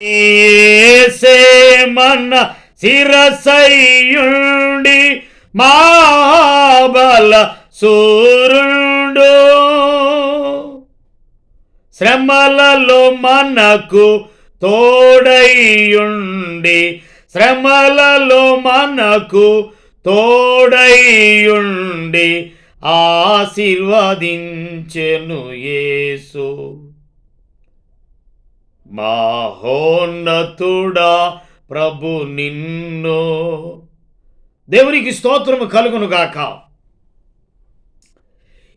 యేసే మన శిరసయ్యుండి మాబల సూరుండు శ్రమలలో మనకు తోడైయుండి శ్రమలలో మనకు తోడైయుండి ఆశీర్వదించెను యేసు. మహోన్నతుడా ప్రభు నిన్ను. దేవునికి స్తోత్రము కలుగును గాక.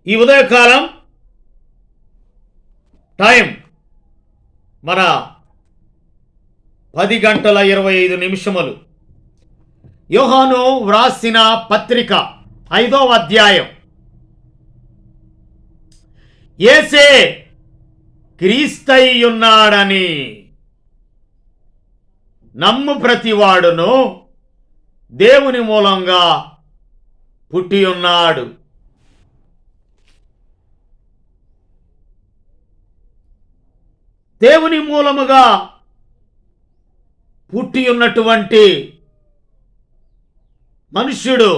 ఈ ఉదయకాలం టైం మన 10:25. యోహాను వ్రాసిన పత్రిక 5వ అధ్యాయం. యేసే క్రీస్తయ్యున్నాడని నమ్ము ప్రతివాడును దేవుని మూలంగా పుట్టి ఉన్నాడు. దేవుని మూలముగా పుట్టి ఉన్నటువంటి మనుష్యుడు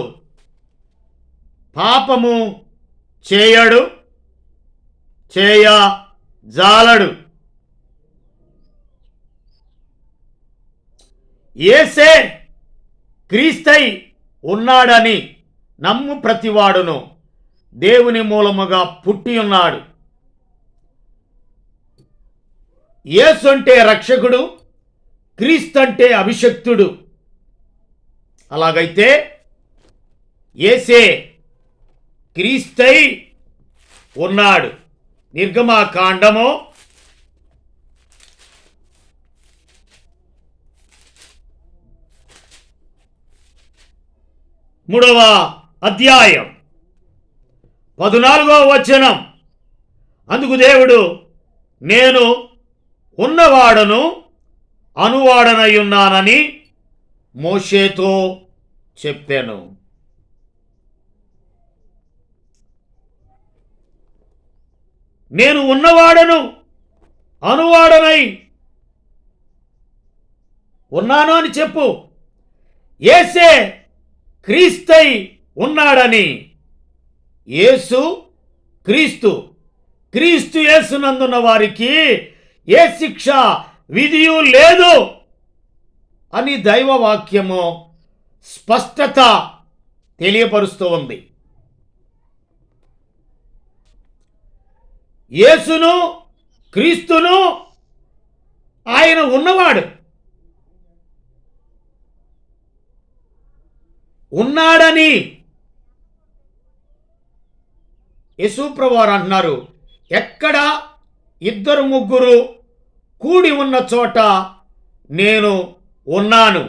పాపము చేయడు, చేయజాలడు. యేసే క్రీస్తై ఉన్నాడని నమ్ము ప్రతివాడును దేవుని మూలముగా పుట్టి ఉన్నాడు. యేసు అంటే రక్షకుడు, క్రీస్తు అంటే అభిషక్తుడు. అలాగైతే యేసే క్రీస్తై ఉన్నాడు. నిర్గమకాండము 3వ అధ్యాయం 14వ వచనం. అందుకు దేవుడు, నేను ఉన్నవాడను అనువాడనయున్నానని మోషేతో చెప్పాను. నేను ఉన్నవాడను అనువాడనై ఉన్నాను అని చెప్పు. యేసే క్రీస్తై ఉన్నాడని. యేసు క్రీస్తు, క్రీస్తు యేసునందున్న వారికి ఏ శిక్ష విధియు లేదు అని దైవవాక్యము స్పష్టత తెలియపరుస్తూ ఉంది. యేసును క్రీస్తును ఆయన ఉన్నవాడు, ఉన్నాడని యేసుప్రభువారు అంటున్నారు, ఎక్కడ 2-3 కూడి ఉన్న చోట నేను ఉన్నాను.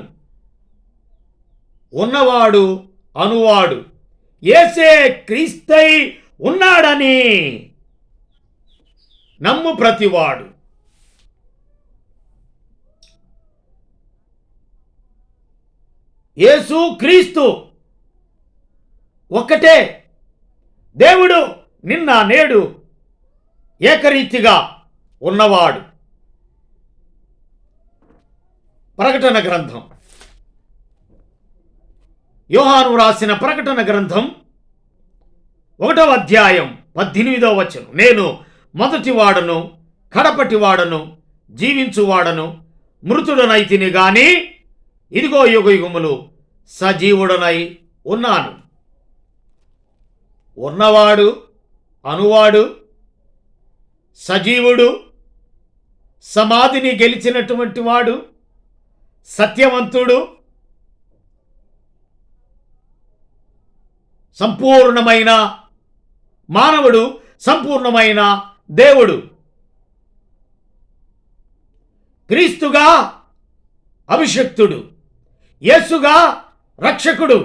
ఉన్నవాడు అనువాడు. యేసే క్రీస్తై ఉన్నాడని నమ్ము ప్రతివాడు. యేసు క్రీస్తు ఒక్కటే. దేవుడు నిన్న నేడు ఏకరీతిగా ఉన్నవాడు. ప్రకటన గ్రంథం, యోహాను రాసిన ప్రకటన గ్రంథం 1వ అధ్యాయం 18వ వచనం. నేను మొదటివాడను కడపటివాడను జీవించువాడను మృతుడనైతిని గాని ఇదిగో యుగయుగములు సజీవుడనై ఉన్నాను. ఉన్నవాడు అనువాడు, సజీవుడు, సమాధిని గెలిచినటువంటి వాడు, సత్యవంతుడు, సంపూర్ణమైన మానవుడు, సంపూర్ణమైన దేవుడు. క్రీస్తుగా అభిషక్తుడు, యేసుగా రక్షకుడు.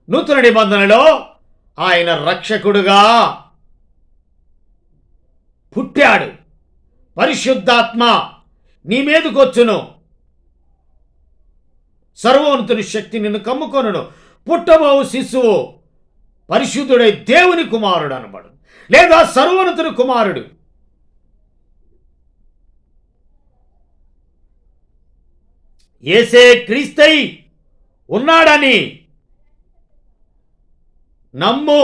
నూతన నిబంధనలో ఆయన రక్షకుడుగా పుట్టాడు. పరిశుద్ధాత్మ నీ మీదకొచ్చును, సర్వోన్నతుని శక్తి నిన్ను కమ్ముకొనును. పుట్టబోవు శిశువు పరిశుద్ధుడై దేవుని కుమారుడు అనబడు, లేదా సర్వోన్నతుని కుమారుడు. యేసే క్రీస్తై ఉన్నాడని నమ్ము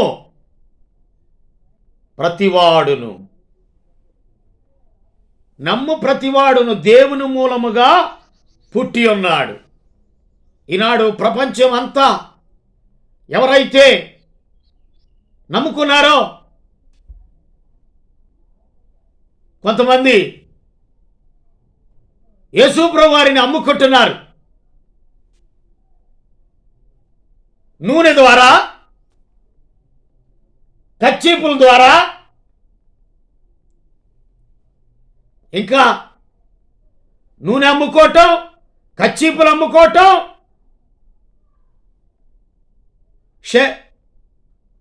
ప్రతివాడును దేవుని మూలముగా పుట్టి ఉన్నాడు. ఈనాడు ప్రపంచం అంతా ఎవరైతే నమ్ముకున్నారో, కొంతమంది యేసు ప్రభువు వారిని అమ్ముకుంటున్నారు. నూనె ద్వారా, కచ్చీపుల ద్వారా, ఇంకా నూనె అమ్ముకోవటం, కచ్చీపులు అమ్ముకోవటం,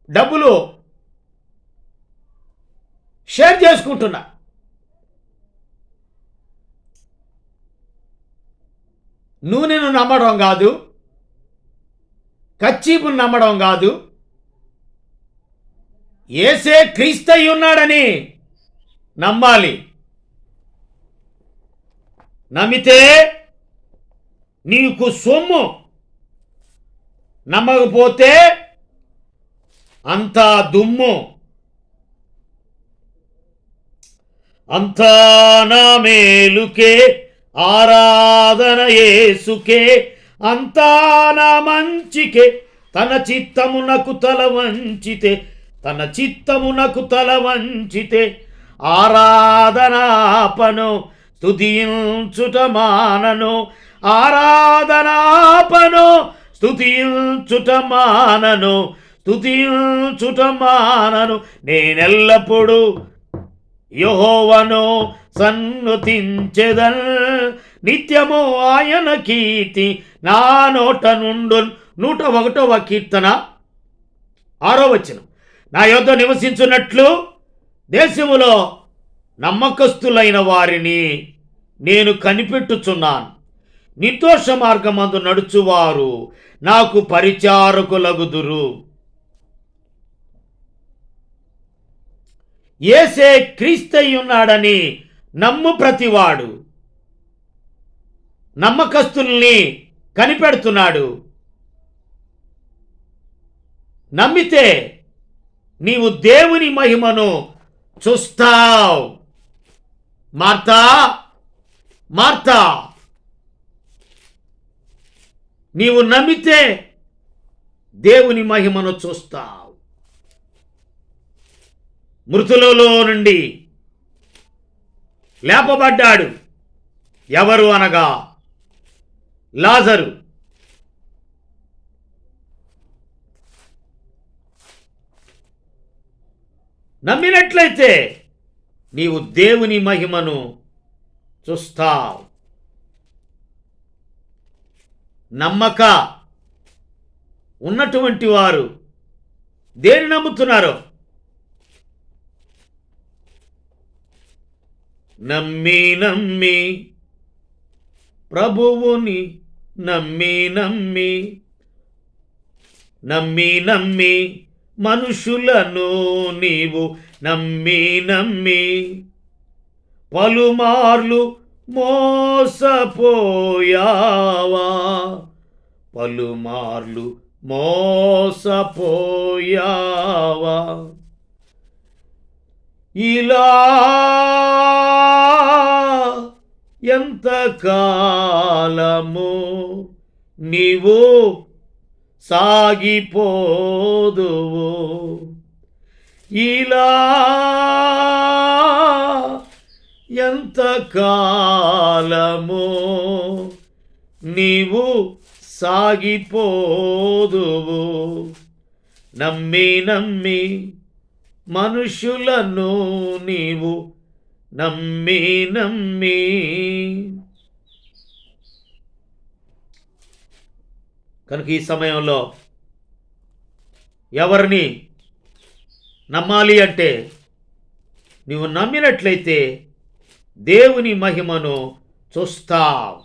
డబ్బులు షేర్ చేసుకుంటున్నా. నూనెను నమ్మడం కాదు, కచ్చీపును నమ్మడం కాదు, యేసే క్రీస్తై ఉన్నాడని నమ్మాలి. నమ్మితే నీకు సొమ్ము, నమ్మకపోతే అంతా దుమ్ము. అంతా నా మేలుకే ఆరాధన యేసుకే, అంతా నా మంచికే తన చిత్తమునకు తల వంచితే ఆరాధనాపను స్తుతించుట మానను, స్తుతించుట మానను. నేనెల్లప్పుడూ యెహోవాను సన్నుతించెదన్, నిత్యము ఆయన కీర్తి నా నోట నుండు. 101వ కీర్తన 6వ వచనం. నా యొద్ద నివసించున్నట్లు దేశములో నమ్మకస్తులైన వారిని నేను కనిపెట్టుచున్నాను. నిర్దోష మార్గమందు నడుచువారు నాకు పరిచారకులగుదురు. యేసే క్రీస్తై ఉన్నాడని నమ్ము ప్రతివాడు నమ్మకస్తుల్ని కనిపెడుతున్నాడు. నమ్మితే నీవు దేవుని మహిమను చూస్తావు. మార్తా, నీవు నమ్మితే దేవుని మహిమను చూస్తావు. మృతులలో నుండి లేపబడ్డాడు. ఎవరు అనగా లాజరు. నమ్మినట్లయితే నీవు దేవుని మహిమను చూస్తావు. నమ్మక ఉన్నటువంటి వారు దేని నమ్ముతున్నారో, నమ్మి ప్రభువుని నమ్మి మనుషులను నీవు నమ్మి పలుమార్లు మోసపోయావా. ఇలా ఎంతకాలము నీవు సాగిపోదువు, ఇలా ఎంతకాలము నీవు సాగిపోదువు. నమ్మి మనుషులను నీవు నమ్మి కనుక ఈ సమయంలో ఎవరిని నమ్మాలి అంటే, నీవు నమ్మినట్లయితే దేవుని మహిమను చూస్తావు.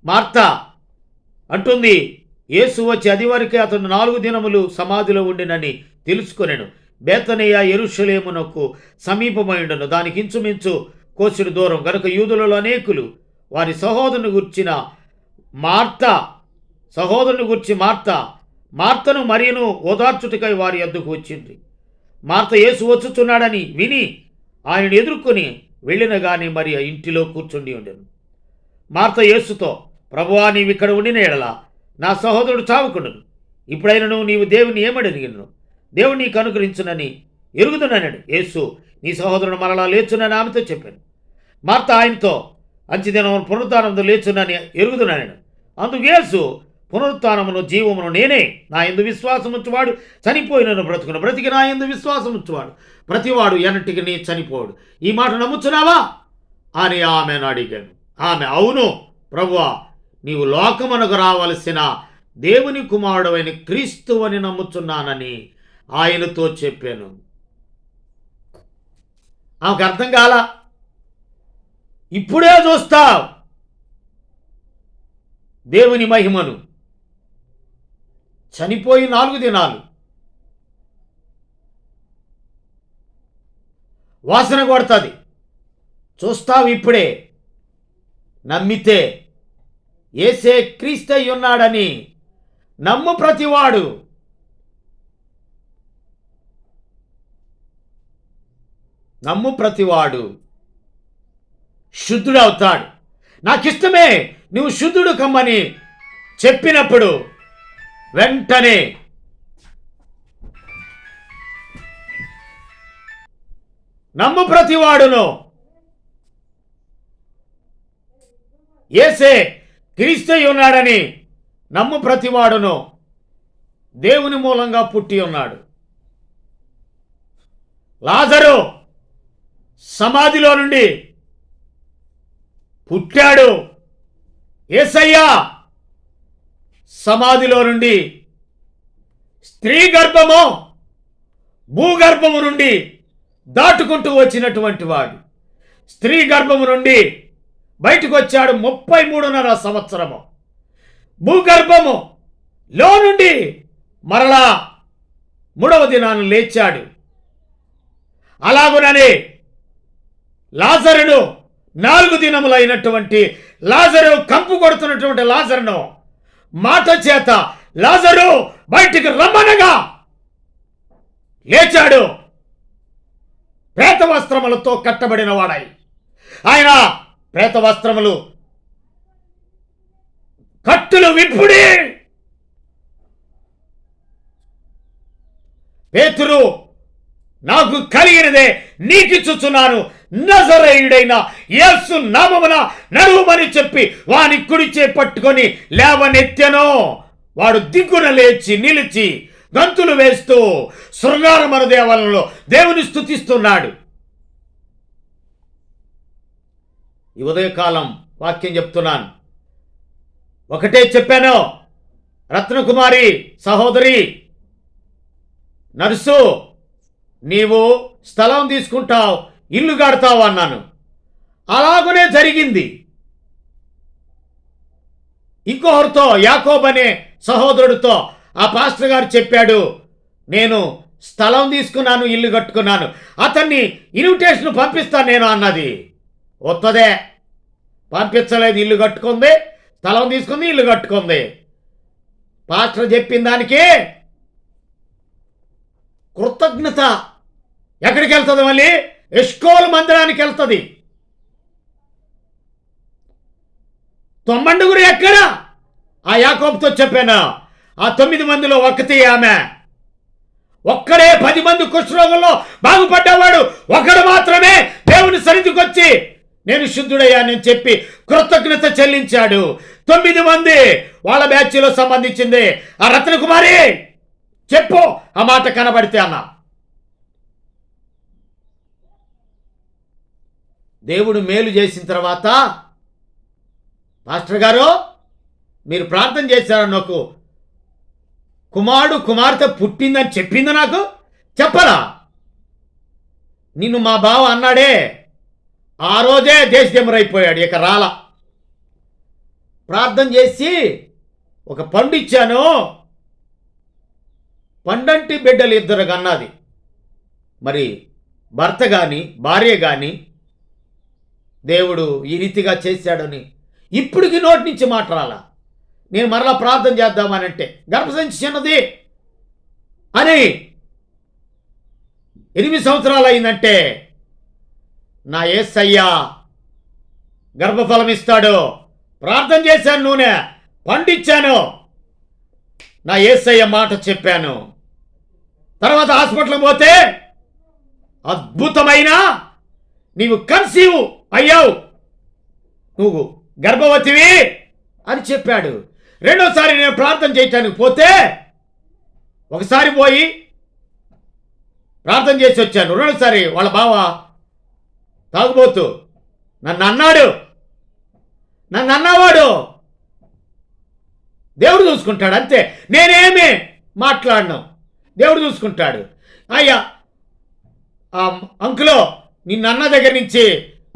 మార్తా అంటుంది, యేసు వచ్చి అది వరకే అతను 4 దినములు సమాధిలో ఉండినని తెలుసుకొనెను. బేతనియ యెరూషలేమునకు సమీపమైండును, దానికి ఇంచుమించు కోసుడు దూరం. గనుక యూదులలో అనేకులు వారి సహోదరుని గుర్చిన మార్తను మరియను ఓదార్చుటకై వారి యొద్దకు వచ్చింది. మార్త యేసు వచ్చుచున్నాడని విని ఆయనను ఎదుర్కొని వెళ్ళిన గాని మరి ఆ ఇంటిలో కూర్చుండి ఉండెను. మార్త యేసుతో, ప్రభువా, నీవు ఇక్కడ ఉండిన ఎడల నా సహోదరుడు చావకుండును. ఇప్పుడైనను నీవు దేవుని ఏమడిగినను దేవుడు నీకు అనుగ్రహించునని ఎరుగుదునన్నాడు. యేసు, నీ సహోదరుడు మరలా లేచునని ఆమెతో చెప్పాను. మార్త ఆయనతో, అంచెదినమున పునరుత్థానముతో లేచునని ఎరుగుదునన్నాడు. అందుకు యేసు, పునరుత్థానమును జీవమును నేనే. నా యందు విశ్వాసం ఉంచువాడు చనిపోయినను బ్రతుకును, బ్రతికి నా యందు విశ్వాసం ఉంచువాడు ప్రతివాడు ఎన్నటికి నీ చనిపోడు. ఈ మాట నమ్ముచున్నావా అని ఆమెను అడిగాను. ఆమె, అవును ప్రభువా, నీవు లోకమునకు రావలసిన దేవుని కుమారుడైన క్రీస్తు అని నమ్ముచున్నానని ఆయనతో చెప్పాను. ఆమెకు అర్థం కాల. ఇప్పుడే చూస్తావు దేవుని మహిమను. చనిపోయి 4 దినాలు వాసన కొడుతుంది. చూస్తావు ఇప్పుడే. నమ్మితే యేసే క్రీస్తు అయి ఉన్నాడని నమ్ము ప్రతివాడు శుద్ధుడవుతాడు. నాకిష్టమే నువ్వు శుద్ధుడు కమ్మని చెప్పినప్పుడు వెంటనే నమ్ము ప్రతివాడును యేసే క్రీస్తు అయి ఉన్నాడని నమ్ము ప్రతివాడును దేవుని మూలంగా పుట్టి ఉన్నాడు. లాజరు సమాధిలో నుండి పుట్టాడు. యేసయ్య సమాధిలో నుండి స్త్రీ గర్భము భూగర్భము నుండి దాటుకుంటూ వచ్చినటువంటి వాడు. స్త్రీ గర్భము నుండి బయటకు వచ్చాడు 33.5 సంవత్సరము. భూగర్భము లో నుండి మరలా 3వ దినాన లేచాడు. అలాగుననే లాజరును 4 దినములైనటువంటి లాజరు కంపు కొడుతున్నటువంటి లాజరును మాట చేత లాజరు బయటికి రమ్మనగా లేచాడు. ప్రేత వస్త్రములతో కట్టబడిన వాడై ఆయన ప్రేత వస్త్రములు కట్టులు విప్పుడి. పేతురు, నాకు కలిగినదే నీకిచ్చుచున్నాను, నజరేయుడైన యేసు నామమున నడువమని చెప్పి వాని కుడిచే పట్టుకొని లేవనెత్తెను. వాడు దిగ్గున లేచి నిలిచి గంతులు వేస్తూ శృంగారమను దేవాలయంలో దేవుని స్తుతిస్తున్నాడు. ఈ ఉదయకాలం వాక్యం చెప్తున్నాను. ఒకటే చెప్పాను, రత్నకుమారి సహోదరి నర్సు, నీవు స్థలం తీసుకుంటావు, ఇల్లు కడతావు అన్నాను. అలాగనే జరిగింది. ఇంకొకరితో, యాకోబు అనే సహోదరుడితో ఆ పాస్టర్ గారు చెప్పాడు, నేను స్థలం తీసుకున్నాను, ఇల్లు కట్టుకున్నాను, అతన్ని ఇన్విటేషన్ పంపిస్తాను నేను అన్నది. వస్తుందే, పంపించలేదు. ఇల్లు కట్టుకుంది, స్థలం తీసుకుంది, ఇల్లు కట్టుకుంది. పాస్టర్ చెప్పిన దానికి కృతజ్ఞత ఎక్కడికి వెళ్తుంది? మళ్ళీ ఎస్కోల్ మందిరానికి వెళ్తుంది. 9 ఎక్కడ? ఆ యాకోబుతో చెప్పాను, ఆ 9 మందిలో ఒకటి ఆమె. ఒక్కడే 10 మంది కుష్ఠరోగుల్లో బాగుపడ్డవాడు ఒకడు మాత్రమే దేవుని సన్నిధికి వచ్చి నేను శుద్ధుడయ్యానని చెప్పి కృతజ్ఞత చెల్లించాడు. 9 మంది వాళ్ళ బ్యాచ్లో సంబంధించింది. ఆ రత్నకుమారి చెప్పు ఆ మాట కనబడితే అన్న. దేవుడు మేలు చేసిన తర్వాత, పాస్టర్ గారు మీరు ప్రార్థన చేశారు, నాకు కుమార్తె పుట్టిందని చెప్పింది, నాకు చెప్పరా? నిన్ను మా బావ అన్నాడే, ఆ రోజే దేశదెమ్మరైపోయాడు, ఇక రాల. ప్రార్థన చేసి ఒక పండు ఇచ్చాను, పండంటి బిడ్డలు 2 కన్నది. మరి భర్త కానీ భార్య కానీ దేవుడు ఈ రీతిగా చేశాడని ఇప్పటికి నోటి నుంచి మాట రాలా. నేను మరలా ప్రార్థన చేద్దామనంటే గర్భసంచి చిన్నది అని 8 సంవత్సరాలు అయిందంటే నా యేసయ్య గర్భఫలం ఇస్తాడు. ప్రార్థన చేశాను, నూనె పండించాను, నా యేసయ్య మాట చెప్పాను. తర్వాత హాస్పిటల్కి పోతే అద్భుతమైన నీవు కన్సీవ్ అయ్యావు, నువ్వు గర్భవతివి అని చెప్పాడు. రెండోసారి నేను ప్రార్థన చేయటానికి పోతే ఒకసారి పోయి ప్రార్థన చేసి వచ్చాను. రెండోసారి వాళ్ళ బావ తాగుబోతు నన్ను అన్నవాడు దేవుడు చూసుకుంటాడు అంతే. నేనేమి మాట్లాడను, దేవుడు చూసుకుంటాడు. అయ్యా అంకులో నిన్న అన్న దగ్గర నుంచి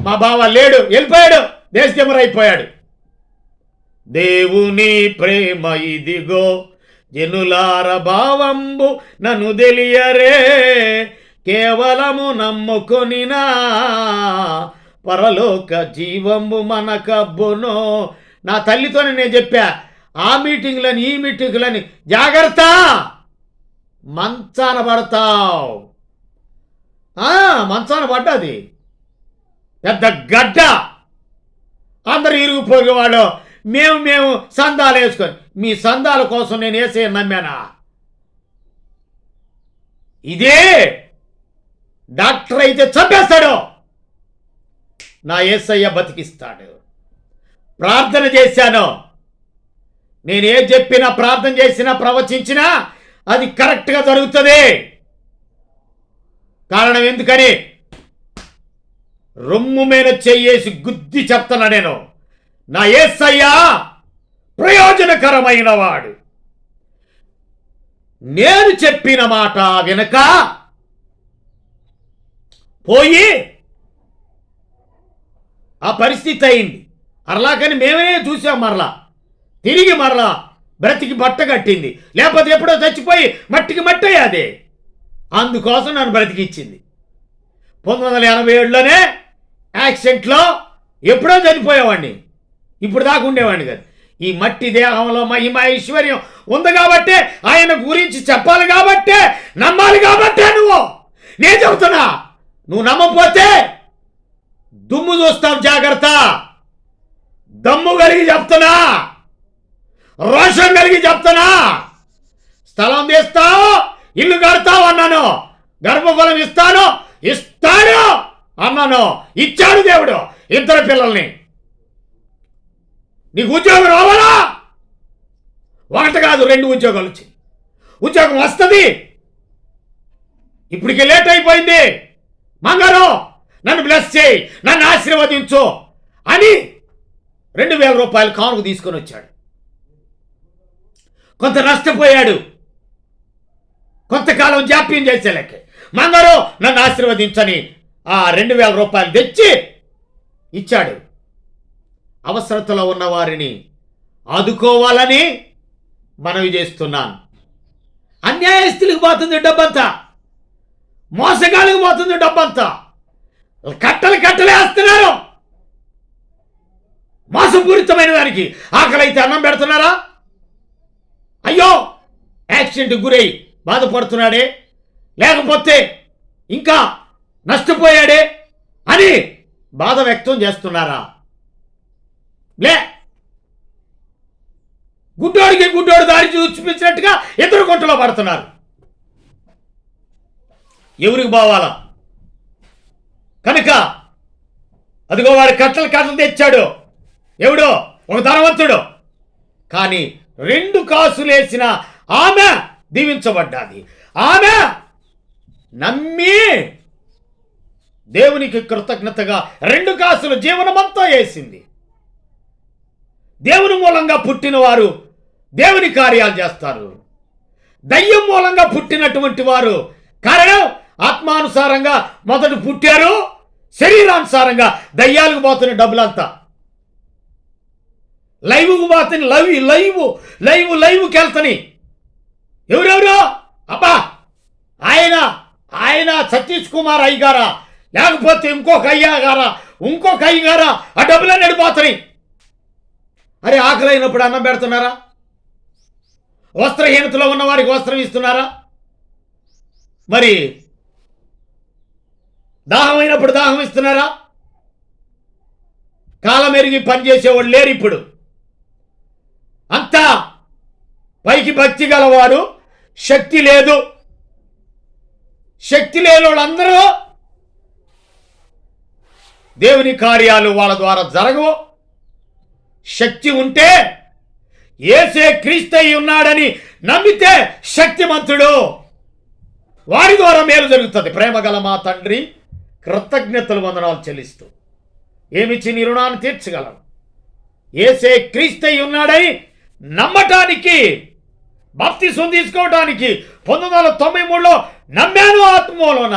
మా బావ లేడు, వెళ్ళిపోయాడు, దేశమరైపోయాడు. దేవుని ప్రేమ ఇదిగో జనులార భావంబు నన్ను తెలియరే, కేవలము నమ్ముకొనినా పరలోక జీవంబు మనకబ్బును. నా తల్లితోనే నేను చెప్పా, ఆ మీటింగ్లని ఈ మీటింగ్లని జాగ్రత్త, మంచాన పడతావు. మంచాన పడ్డది పెద్ద గడ్డ. అందరు ఇరిగిపోయేవాళ్ళు మేము సందాలు వేసుకొని, మీ సందాల కోసం నేను వేసే నమ్మానా? ఇదే డాక్టర్ అయితే చంపేస్తాడు, నా యేసయ్య బతికిస్తాడు. ప్రార్థన చేశాను, నేను ఏం చెప్పినా ప్రార్థన చేసినా ప్రవచించినా అది కరెక్ట్గా జరుగుతుంది. కారణం ఎందుకని రొమ్ము మీద చెయ్యేసి గుద్ది చెప్తున్నా నేను, నా యేసయ్య ప్రయోజనకరమైన వాడు. నేను చెప్పిన మాట వినక పోయి ఆ పరిస్థితి అయింది. అర్లాకని మేమే చూసాం, మరలా తిరిగి మరలా బ్రతికి బట్ట కట్టింది. లేకపోతే ఎప్పుడో చచ్చిపోయి మట్టికి మట్టి అదే. అందుకోసం నన్ను బ్రతికిచ్చింది. 1987లోనే యాక్సిడెంట్లో ఎప్పుడో చనిపోయేవాడిని, ఇప్పుడు దాకా ఉండేవాడిని కదా. ఈ మట్టి దేహంలో మహిమ ఐశ్వర్యం ఉంది కాబట్టే, ఆయన గురించి చెప్పాలి కాబట్టే, నమ్మాలి కాబట్టే నేను చెబుతున్నా. నువ్వు నమ్మకపోతే దుమ్ము చూస్తావు, జాగ్రత్త. దమ్ము కలిగి చెప్తున్నా, రోషం కలిగి చెప్తున్నా. స్థలం తీస్తావు, ఇల్లు కడతావు అన్నాను, గర్భఫలం ఇస్తాను అన్నాను, ఇచ్చాడు దేవుడు. 2 పిల్లల్ని. నీకు ఉద్యోగం రావాలా? 1 కాదు 2 ఉద్యోగాలు వచ్చి, ఉద్యోగం వస్తుంది. ఇప్పటికి లేట్ అయిపోయింది. మంగారు నన్ను బ్లెస్ చేయి, నన్ను ఆశీర్వదించు అని 2000 రూపాయలు కానుక తీసుకొని వచ్చాడు. కొంత నష్టపోయాడు, కొంతకాలం జాప్యం చేసేలేక. మంగారు నన్ను ఆశీర్వదించని ఆ 2000 రూపాయలు తెచ్చి ఇచ్చాడు. అవసరతలో ఉన్న వారిని ఆదుకోవాలని మనవి చేస్తున్నాను. అన్యాయస్తులకు పోతుంది డబ్బంతా, మోసగాళ్ళకి పోతుంది డబ్బంతా. కట్టలేస్తున్నారు మోసపూరితమైన దానికి. ఆకలైతే అన్నం పెడుతున్నారా? అయ్యో యాక్సిడెంట్ గురై బాధపడుతున్నాడే, లేకపోతే ఇంకా నష్టపోయాడే అని బాధ వ్యక్తం చేస్తున్నారా? లే, గుడ్డోడు దారి చూపించినట్టుగా 2 గుంటలో పడుతున్నారు. ఎవరికి పోవాలా? కనుక అదిగో వాడు కట్టలు తెచ్చాడు. ఎవడో ఒక ధనవంతుడు. కానీ 2 కాసులేసిన ఆమె దీవించబడ్డాది. ఆమె నమ్మి దేవునికి కృతజ్ఞతగా 2 కాసులు జీవనమంతా వేసింది. దేవుని మూలంగా పుట్టిన వారు దేవుని కార్యాలు చేస్తారు. దయ్యం మూలంగా పుట్టినటువంటి వారు కారణం ఆత్మానుసారంగా మొదట పుట్టారు, శరీరానుసారంగా దయ్యాలకు పోతున్న డబ్బులంతా లైవ్కు పోతుంది. లైవ్కి వెళ్తాని. ఎవరెవరు? అబ్బా ఆయన సతీష్ కుమార్ అయ్యగారా, లేకపోతే ఇంకొక అయ్యగారా, ఆ డబ్బులన్నీ పోతాయి. అరే ఆకలైనప్పుడు అన్నం పెడుతున్నారా? వస్త్రహీనతలో ఉన్న వారికి వస్త్రం ఇస్తున్నారా? మరి దాహమైనప్పుడు దాహం ఇస్తున్నారా? కాలం ఎరిగి పనిచేసేవాళ్ళు లేరు ఇప్పుడు. అంతా పైకి భక్తి గలవారు, శక్తి లేదు. శక్తి లేని వాళ్ళందరూ దేవుని కార్యాలు వాళ్ళ ద్వారా జరగవు. శక్తి ఉంటే యేసే క్రీస్తయి ఉన్నాడని నమ్మితే శక్తిమంతుడు, వారి ద్వారా మేలు జరుగుతుంది. ప్రేమగల మా తండ్రి, కృతజ్ఞతలు వందనాలు చెల్లిస్తూ ఏమిచ్చి నీ రుణాన్ని తీర్చగలరు. యేసే క్రీస్తయి ఉన్నాడని నమ్మటానికి, బాప్తిసం తీసుకోవటానికి 1993లో నమ్మాను ఆత్మలోన,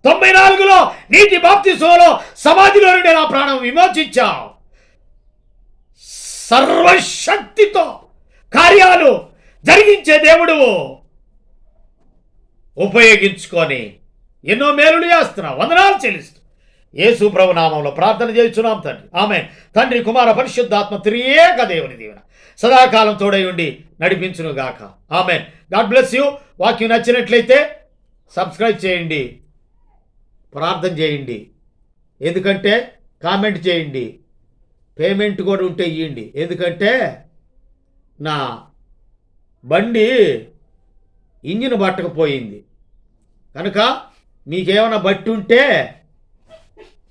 94లో నీటి బాప్తిసంలో సమాధిలో నుండి నా ప్రాణం విమోచించావు. సర్వశక్తితో కార్యాలు జరిగించే దేవుడు ఉపయోగించుకొని ఎన్నో మేలులు చేస్తున్నావు. వందనాలు చెల్లిస్తూ యేసు ప్రభు నామంలో ప్రార్థన చేస్తున్నాం తండ్రి. ఆమేన్. తండ్రి, కుమార, పరిశుద్ధాత్మ త్రియేక దేవుని దీవెన సదాకాలం తోడై ఉండి నడిపించును గాక. ఆమేన్. God bless you. వాక్యం నచ్చినట్లయితే సబ్స్క్రైబ్ చేయండి, ప్రార్థన చేయండి, ఎందుకంటే కామెంట్ చేయండి, పేమెంట్ కూడా ఉంటే ఇవ్వండి. ఎందుకంటే నా బండి ఇంజిన్ పట్టకపోయింది కనుక మీకేమైనా బట్టి ఉంటే,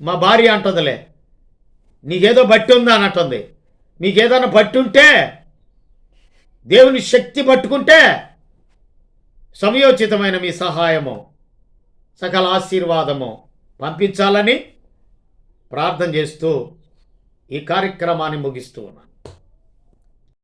మా భార్య అంటుందిలే నీకేదో బట్టి ఉందా అని అంటుంది. మీకేదైనా బట్టి ఉంటే, దేవుని శక్తి పట్టుకుంటే సమయోచితమైన మీ సహాయము, సకల ఆశీర్వాదము పంపించాలని ప్రార్థన చేస్తూ ఈ కార్యక్రమాన్ని ముగిస్తూ ఉన్నాను.